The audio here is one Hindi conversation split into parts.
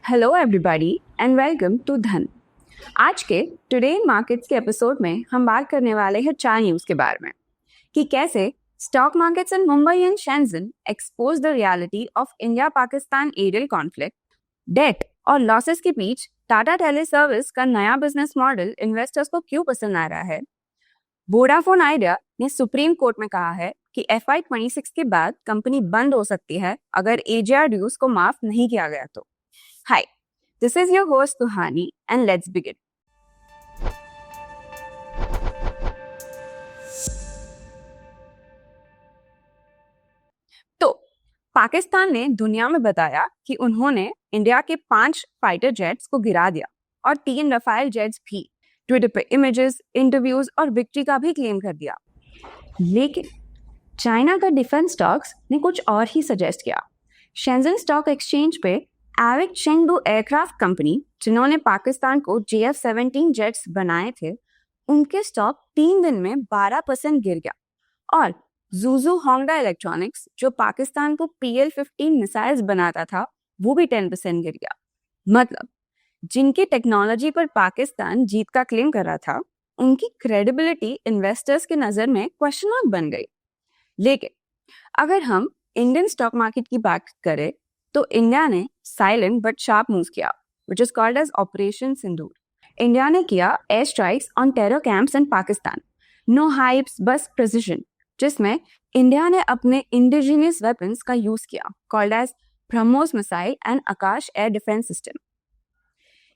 Hello everybody and welcome to Dhan. आज के टुडे इन मार्केट्स के एपिसोड में हम बात करने वाले हैं 4 न्यूज़ के बारे में कि कैसे stock markets in Mumbai and Shenzhen expose the reality of India Pakistan aerial conflict, debt और लॉसेस के बीच टाटा टेली सर्विस का नया बिजनेस मॉडल इन्वेस्टर्स को क्यों पसंद आ रहा है, वोडाफोन आइडिया ने सुप्रीम कोर्ट में कहा है कि FY26 के बाद कंपनी बंद हो सकती है अगर AGR ड्यूज को माफ नहीं किया गया तो। Hi, this is your host Tuhani and let's begin. तो पाकिस्तान ने दुनिया में बताया कि उन्होंने इंडिया के 5 फाइटर जेट्स को गिरा दिया और 3 रफाल जेट्स भी। ट्विटर पे इमेजेस, इंटरव्यूज और विक्ट्री का भी क्लेम कर दिया। लेकिन चाइना का डिफेंस स्टॉक्स ने कुछ और ही सजेस्ट किया। शेंजन स्टॉक एक्सचेंज पे एविक चेंगडू एयरक्राफ्ट कंपनी, जिन्होंने पाकिस्तान को JF-17 जेट्स बनाए थे, उनके स्टॉक 3 दिन में 12% गिर गया और ज़ुज़ू होंडा इलेक्ट्रॉनिक्स, जो पाकिस्तान को PL-15 मिसाइल्स बनाता था, वो भी 10% गिर गया। मतलब जिनकी टेक्नोलॉजी पर पाकिस्तान जीत का क्लेम कर रहा था, उनकी क्रेडिबिलिटी इन्वेस्टर्स के नजर में क्वेश्चन मार्क बन गई। लेकिन अगर हम इंडियन स्टॉक मार्केट की बात करें तो इंडिया ने साइलेंट बट शार्प मूव किया, which is called as operation Sindoor. India ने किया air strikes on terror camps in Pakistan, no hypes बस प्रिसिजन, जिसमें इंडिया ने अपने इंडिजिनियस वेपन्स का यूज किया, called as BrahMos missile and Akash air defence system.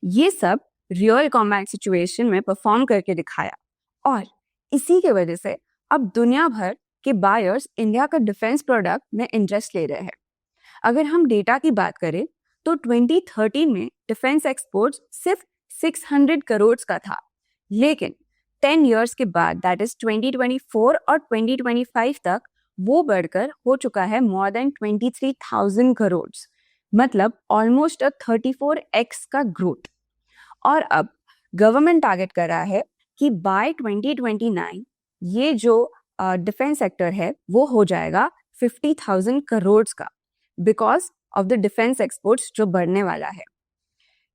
ये सब रियल कॉम्बैट सिचुएशन में परफॉर्म करके दिखाया और इसी की वजह से अब दुनिया भर के बायर्स इंडिया का डिफेंस प्रोडक्ट में इंटरेस्ट ले रहे हैं। अगर हम डेटा की बात करें तो 2013 में डिफेंस एक्सपोर्ट्स सिर्फ 600 करोड़ का था, लेकिन 10 इयर्स के बाद, दैट इज 2024 और 2025 तक, वो बढ़कर हो चुका है मोर देन 23,000 करोड़, मतलब ऑलमोस्ट 34x का ग्रोथ। और अब गवर्नमेंट टारगेट कर रहा है कि बाय 2029 ये जो डिफेंस सेक्टर है वो हो जाएगा 50,000 करोड़ का, because of the defence exports जो बढ़ने वाला है।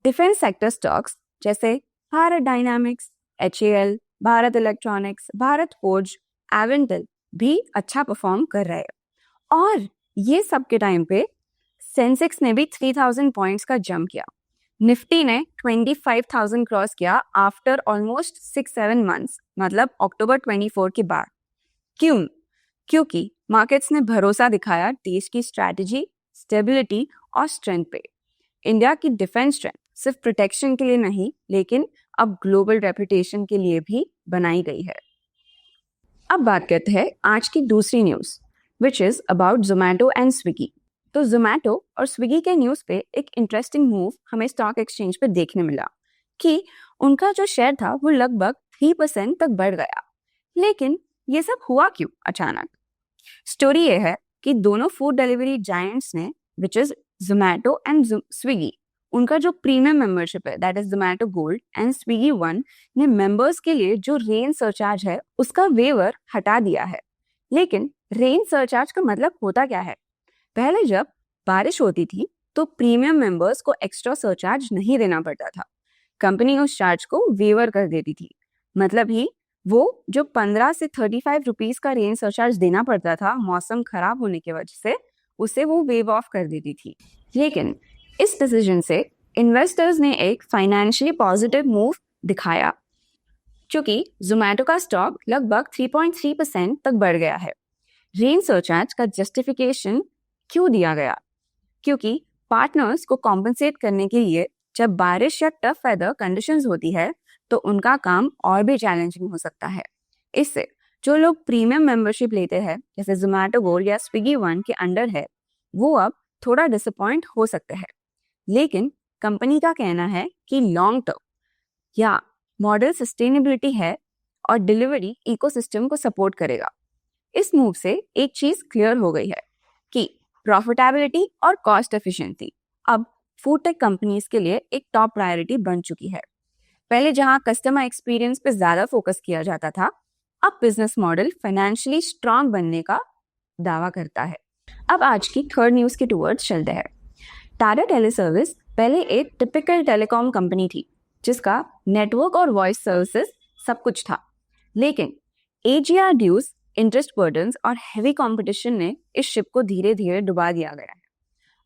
डिफेंस सेक्टर स्टॉक्स जैसे Bharat dynamics, HAL, Bharat electronics, Bharat forge, Avantel भी अच्छा परफॉर्म कर रहे हैं। और ये सब के टाइम पे सेंसेक्स ने भी 3,000 पॉइंट्स का जंप किया। निफ्टी ने 25,000 क्रॉस किया आफ्टर ऑलमोस्ट 6-7 मंथ्स, मतलब अक्टूबर 24 के बाद। क्यों? क्योंकि मार्केट्स ने भरोसा दिखाया देश की स्ट्रैटेजी, स्टेबिलिटी और स्ट्रेंथ पे। इंडिया की डिफेंस स्ट्रेंथ सिर्फ प्रोटेक्शन के लिए नहीं, लेकिन अब ग्लोबल रेपुटेशन के लिए भी बनाई गई है। अब बात करते हैं आज की दूसरी news, which is about Zomato and Swiggy. तो जोमैटो और स्विगी के न्यूज़ पे एक इंटरेस्टिंग मूव हमें स्टॉक एक्सचेंज पे देखने मिला कि उनका जो शेयर था वो लगभग 3% तक बढ़ गया। लेकिन ये सब हुआ क्यों अचानक? स्टोरी ये है कि दोनों फूड डिलीवरी जायंट्स ने, which is Zomato and Swiggy, उनका जो प्रीमियम मेंबरशिप है, that is Zomato gold and Swiggy one, ने मेंबर्स के लिए जो रेन सरचार्ज है उसका वेवर हटा दिया है। लेकिन रेन सरचार्ज का मतलब होता क्या है? पहले जब बारिश होती थी तो प्रीमियम मेंबर्स को एक्स्ट्रा सरचार्ज नहीं देना पड़ता था, कंपनी उस चार्ज को वेवर कर देती थी। मतलब ही वो जो 15 से 35 रुपीज का रेन सरचार्ज देना पड़ता था मौसम खराब होने की वजह से, उसे वो वेव ऑफ कर देती थी। लेकिन इस डिसीजन से इन्वेस्टर्स ने एक फाइनेंशियली पॉजिटिव मूव दिखाया, क्योंकि जोमैटो का स्टॉक लगभग 3.3% तक बढ़ गया है। रेन सरचार्ज का जस्टिफिकेशन क्यों दिया गया? क्योंकि पार्टनर्स को कॉम्पनसेट करने के लिए जब बारिश या टफ वेदर कंडीशंस होती है तो उनका काम और भी चैलेंजिंग हो सकता है। इससे जो लोग प्रीमियम मेंबरशिप लेते हैं, जैसे जोमैटो गोल्ड या स्विगी वन के अंडर है, वो अब थोड़ा डिसअपॉइंट हो सकते हैं। लेकिन कंपनी का कहना है कि लॉन्ग टर्म या मॉडल सस्टेनेबिलिटी है और डिलीवरी इकोसिस्टम को सपोर्ट करेगा। इस मूव से एक चीज क्लियर हो गई है कि प्रॉफिटेबिलिटी और कॉस्ट एफिशिएंसी अब फूड टेक कंपनीज के लिए एक टॉप प्रायोरिटी बन चुकी है। पहले जहां कस्टमर एक्सपीरियंस पे ज्यादा फोकस किया जाता था, अब बिजनेस मॉडल फाइनेंशियली स्ट्रांग बनने का दावा करता है। अब आज की थर्ड न्यूज के टुवर्ड्स चलते हैं। टाटा टेली सर्विस पहले एक टिपिकल टेलीकॉम कंपनी थी जिसका नेटवर्क और वॉइस सर्विसेज सब कुछ था, लेकिन एजीआर ड्यूज, इंटरेस्ट बर्डन्स और हेवी कंपटीशन ने इस शिप को धीरे धीरे डुबा दिया गया है।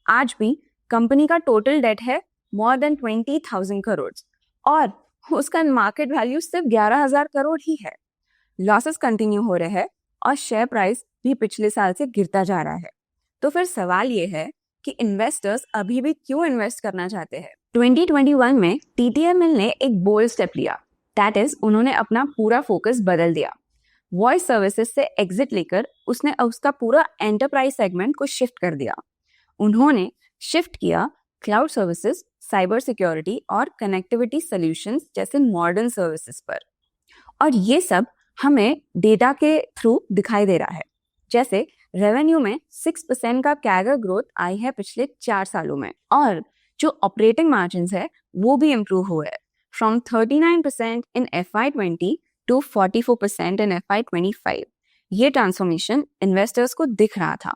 आज भी कंपनी का टोटल डेट है मोर देन 20,000 करोड़ और उसका मार्केट वैल्यू सिर्फ 11,000 करोड़ ही है। लॉसेस कंटिन्यू हो रहे हैं और शेयर प्राइस भी पिछले साल से गिरता जा रहा है। तो फिर सवाल ये है कि इन्वेस्टर्स अभी भी क्यों इन्वेस्ट करना चाहते हैं। 2021 में टीटीएमएल ने एक बोल्ड स्टेप लिया, दैट इज उन्होंने अपना पूरा फोकस बदल दिया। वॉइस सर्विसेज से एग्जिट लेकर उसने उसका पूरा एंटरप्राइज सेगमेंट को शिफ्ट कर दिया। उन्होंने शिफ्ट किया क्लाउड सर्विसेज, साइबर सिक्योरिटी और कनेक्टिविटी सॉल्यूशंस जैसे मॉडर्न सर्विसेज पर। और ये सब हमें डेटा के थ्रू दिखाई दे रहा है। जैसे रेवेन्यू में 6% का कैगर ग्रोथ आई है पिछले 4 सालों में, और जो ऑपरेटिंग मार्जिन्स है वो भी इम्प्रूव हुए हैं from 39% in FY20 to 44% in FY25। ये ट्रांसफॉर्मेशन इन्वेस्टर्स को दिख रहा था,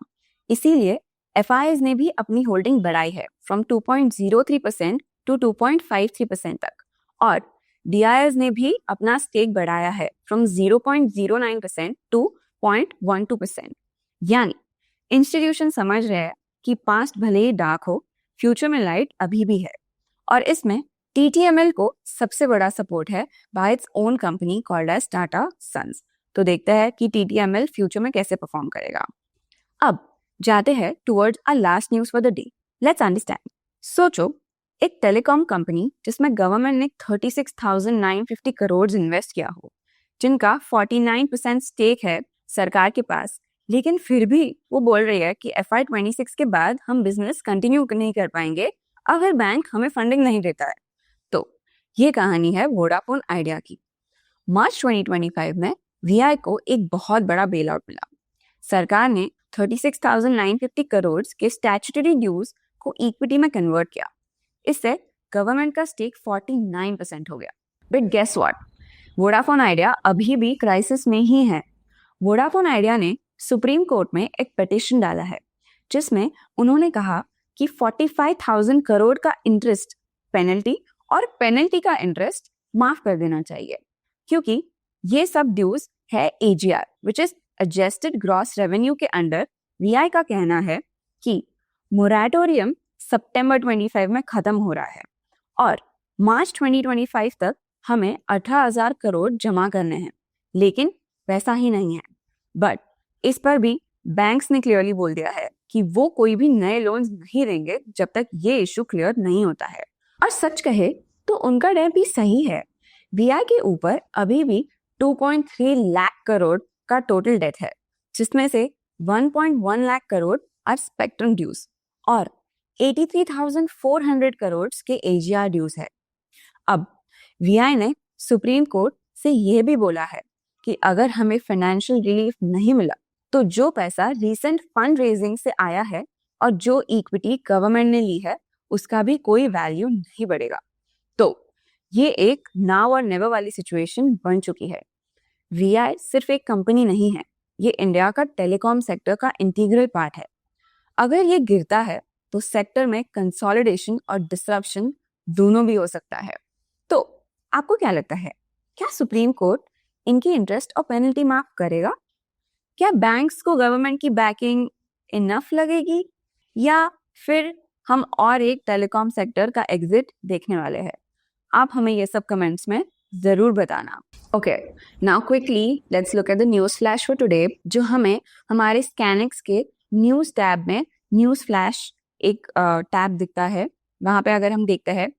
इसीलिए FIs ने भी अपनी होल्डिंग बढ़ाई है फ्रॉम 2.03% टू 2.53% तक, और DIs ने भी अपना स्टेक बढ़ाया है फ्रॉम 0.09% टू 0.12%। यानी इंस्टीट्यूशन समझ रहे हैं कि पास्ट भले ही डार्क हो, फ्यूचर में लाइट अभी भी है। और इसमें TTML को सबसे बड़ा सपोर्ट है by its own company called as Tata sons. तो देखते हैं कि TTML फ्यूचर में कैसे परफॉर्म करेगा। अब जाते हैं towards our last news for the day. Let's understand. सोचो, एक टेलीकॉम कंपनी जिसमें गवर्नमेंट ने 36,950 करोड़ इन्वेस्ट किया हो, जिनका 49% स्टेक है सरकार के पास, लेकिन फिर भी वो बोल रही है कि FY26 के बाद हम बिजनेस कंटिन्यू नहीं कर पाएंगे अगर बैंक हमें फंडिंग नहीं देता है। तो ये कहानी है वोडाफोन आइडिया की। मार्च 2025 में VI को एक बहुत बड़ा बेल आउट मिला। सरकार ने 36,950 करोड़ के स्टैट्यूटरी ड्यूज को इक्विटी में कन्वर्ट किया। इससे गवर्नमेंट का स्टेक 49% हो गया। But guess what, Vodafone Idea अभी भी क्राइसिस में ही है। वोडाफोन आइडिया ने सुप्रीम कोर्ट में एक पिटीशन डाला है जिसमें उन्होंने कहा कि 45,000 करोड़ का इंटरेस्ट पेनल्टी और पेनल्टी का इंटरेस्ट माफ कर देना चाहिए, क्योंकि ये सब ड्यूज है AGR which is adjusted gross revenue के अंडर। VI का कहना है कि मोरेटोरियम सितंबर 25 में खत्म हो रहा है और मार्च 2025 तक हमें 18,000 करोड़ जमा करने हैं, लेकिन वैसा ही नहीं है। बट इस पर भी बैंक्स ने क्लियरली बोल दिया है कि वो कोई भी नए लोन्स नहीं देंगे जब तक ये इशू क्लियर नहीं होता है। और सच कहे तो उनका डर भी सही है। VI के ऊपर अभी भी 2.3 लाख करोड़ का टोटल डेट है, जिसमें से 1.1 लाख करोड़ आर स्पेक्ट्रम ड्यूज और 83,400 करोड़ के AGR ड्यूज है। अब VI ने सुप्रीम कोर्ट से यह भी बोला है कि अगर हमें फाइनेंशियल रिलीफ नहीं मिला तो जो पैसा रीसेंट फंड रेजिंग से आया है और जो इक्विटी गवर्नमेंट ने ली है उसका भी कोई वैल्यू नहीं बढ़ेगा। तो ये एक नाउ और नेवर वाली सिचुएशन बन चुकी है। VI सिर्फ एक कंपनी नहीं है, ये इंडिया का टेलीकॉम सेक्टर का इंटीग्रल पार्ट है। अगर ये गिरता है तो सेक्टर में कंसोलिडेशन और डिसरप्शन दोनों भी हो सकता है। तो आपको क्या लगता है, क्या सुप्रीम कोर्ट इनकी इंटरेस्ट और पेनल्टी माफ करेगा? क्या बैंक्स को गवर्नमेंट की बैकिंग इनफ लगेगी, या फिर हम और एक टेलीकॉम सेक्टर का एग्जिट देखने वाले हैं? आप हमें ये सब कमेंट्स में जरूर बताना। Okay, now quickly let's look at the news flash for today, जो हमें हमारे स्कैनिक्स के न्यूज़ टैब में न्यूज़ फ्लैश एक टैब दिखता है। वहाँ पे अगर हम देखते हैं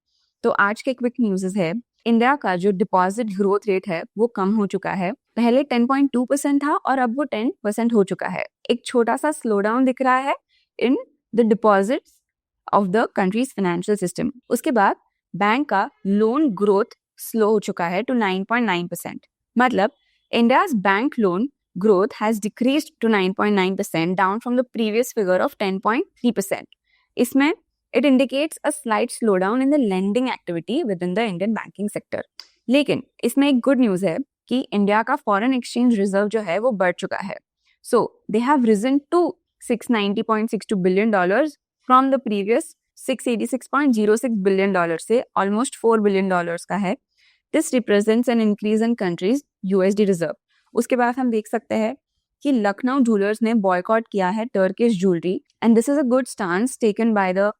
तो आज के क्विक न्यूज़ है, इंडिया का जो डिपॉजिट ग्रोथ रेट है वो कम हो चुका है। पहले 10.2% था और अब वो 10% हो चुका है। एक छोटा सा स्लो डाउन दिख रहा है in the deposits of the countries financial system. उसके बाद बैंक का लोन ग्रोथ स्लो हो चुका है टू 9.9%। मतलब India's bank loan growth has decreased to 9.9%, down from the previous figure of 10.3%. इसमें it indicates a slight slowdown in the lending activity within the Indian banking sector. लेकिन इसमें एक गुड न्यूज़ है कि इंडिया का फॉरेन एक्सचेंज रिजर्व जो है वो बढ़ चुका है। So they have risen to $690.62 billion from the previous $686.06 billion से ऑलमोस्ट $4 बिलियन का है। This represents an increase in countries USD reserve. उसके बाद हम देख सकते हैं कि लखनऊ जूलर्स ने बॉयकॉट किया है Turkish jewellery, and this is a good stance taken by the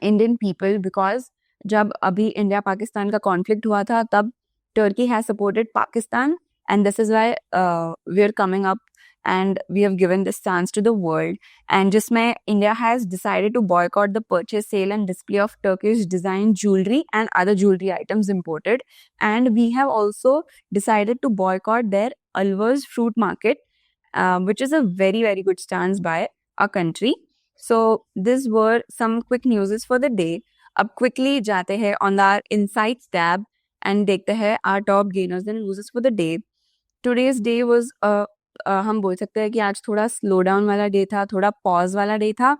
Indian people, because जब अभी इंडिया पाकिस्तान का कॉन्फ्लिक्ट हुआ था तब Turkey has supported Pakistan, and this is why we are coming up and we have given this chance to the world, and जिसमें India has decided to boycott the purchase, sale and display of Turkish design jewelry and other jewelry items imported, and we have also decided to boycott their Alvars fruit market, which is a very very good stance by our country. So these were some quick newses for the day. अब quickly जाते हैं on our insights tab and देखते हैं our top gainers and losers for the day. Today's day was हम बोल सकते हैं कि आज थोड़ा स्लो डाउन वाला डे था, थोड़ा पॉज वाला डे था।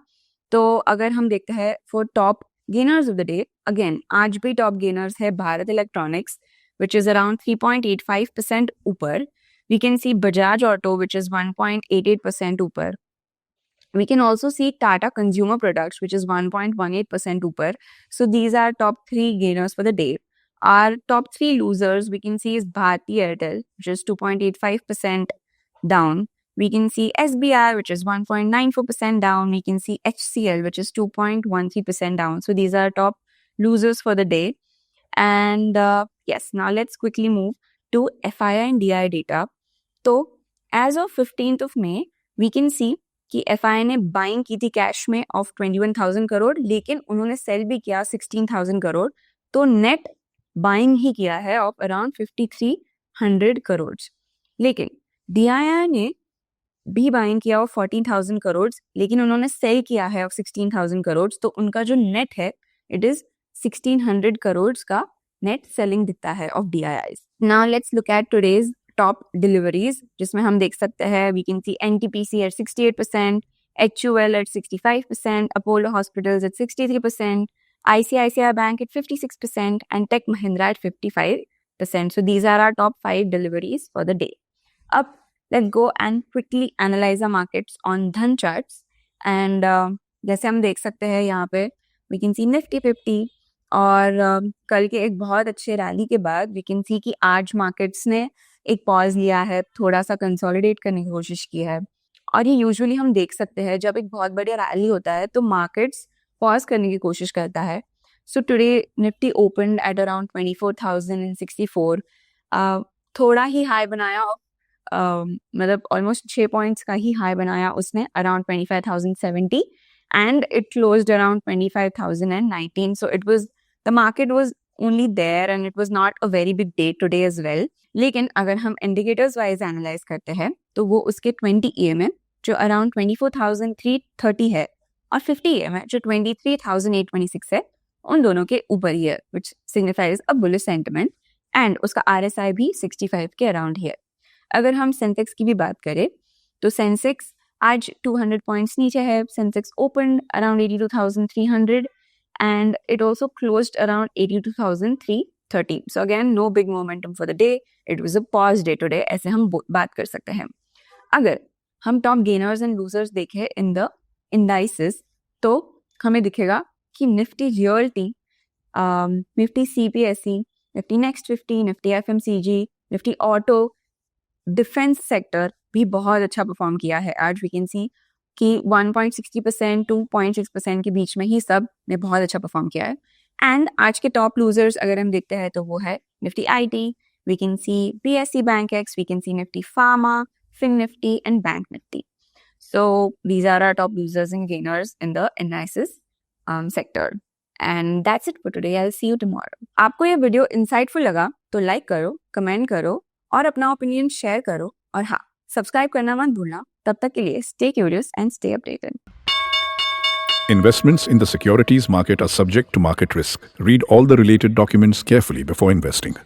तो अगर हम देखते हैं for top gainers of the day, again आज भी टॉप गेनर्स है Bharat Electronics which is around 3.85% ऊपर। We can see Bajaj Auto which is 1.88% ऊपर। We can also see Tata Consumer Products, which is 1.18% upper. So these are top 3 gainers for the day. Our top 3 losers, we can see is Bharti Airtel, which is 2.85% down. We can see SBI, which is 1.94% down. We can see HCL, which is 2.13% down. So these are top losers for the day. And yes, now let's quickly move to FII and DI data. So as of 15th of May, we can see कि FII ने बाइंग की थी कैश में ऑफ 21,000 करोड़, लेकिन उन्होंने सेल भी किया 16,000 करोड़, तो नेट बाइंग ही किया है ऑफ अराउंड 5,300 करोड़। लेकिन DII ने भी बाइंग किया ऑफ 14,000 करोड़, लेकिन उन्होंने सेल किया है ऑफ 16,000 करोड़, तो उनका जो नेट है इट इज 1,600 करोड़ का नेट सेलिंग दिखता है of DIIs। Now let's look at today's top deliveries, जिसमें हम देख सकते हैं we can see NTPC at 68%, HUL at 65%, Apollo Hospitals at 63%, ICICI bank at 56% and Tech Mahindra at 55%. So these are our top 5 deliveries for the day. अब let's go and quickly analyze our markets on Dhan charts, and जैसे हम देख सकते हैं यहाँ पे we can see Nifty 50, और कल के एक बहुत अच्छे रैली के बाद we can see कि आज मार्केट्स ने एक पॉज लिया है, थोड़ा सा कंसोलिडेट करने की कोशिश की है, और ये यूजुअली हम देख सकते हैं जब एक बहुत बड़ी रैली होता है तो मार्केट्स पॉज करने की कोशिश करता है। So today Nifty opened at around 24,064, थोड़ा ही हाई बनाया, मतलब ऑलमोस्ट 6 पॉइंट्स का ही हाई बनाया उसने around 25,070, and it closed around 25,019. So it was the market was only there and it was not a very big day today as well. लेकिन अगर हम इंडिकेटर्स वाइज एनालाइज करते हैं तो वो उसके 20 EM जो अराउंड 24,330 है, और 50 EM जो 23,826 है, उन दोनों के ऊपर ही है, which signifies a bullish sentiment, and उसका RSI भी 65 के अराउंड ही है। अगर हम सेंसेक्स की भी बात करें तो सेंसेक्स आज 200 पॉइंट्स नीचे है। Sensex open around 82,300 and it also closed around 82,330. So again, no big momentum for the day. It was a pause day today. ऐसे हम बात कर सकते हैं। अगर हम टॉप गेनर्स एंड लूजर्स देखें इन द इंडाइसेस तो हमें दिखेगा कि Nifty realty, Nifty CPSE, Nifty next 50, Nifty FMCG, Nifty auto, defence sector भी बहुत अच्छा परफॉर्म किया है। आज वी कैन सी कि 1.60% 2.6% के बीच में ही सब ने बहुत अच्छा परफॉर्म किया है। एंड आज के टॉप लूजर्स अगर हम देखते हैं तो वो है Nifty IT, we can see BSE Bankex, we can see Nifty pharma, fin Nifty and bank Nifty. So these are our top losers and gainers in the analysis sector, and that's it for today. I will see you tomorrow. आपको ये वीडियो इंसाइटफुल लगा तो लाइक करो, कमेंट करो और अपना ओपिनियन शेयर करो, और हाँ, सब्सक्राइब करना मत भूलना। तब तक के लिए stay curious and stay updated. Investments in the securities market are subject to market risk. Read all the related documents carefully before investing.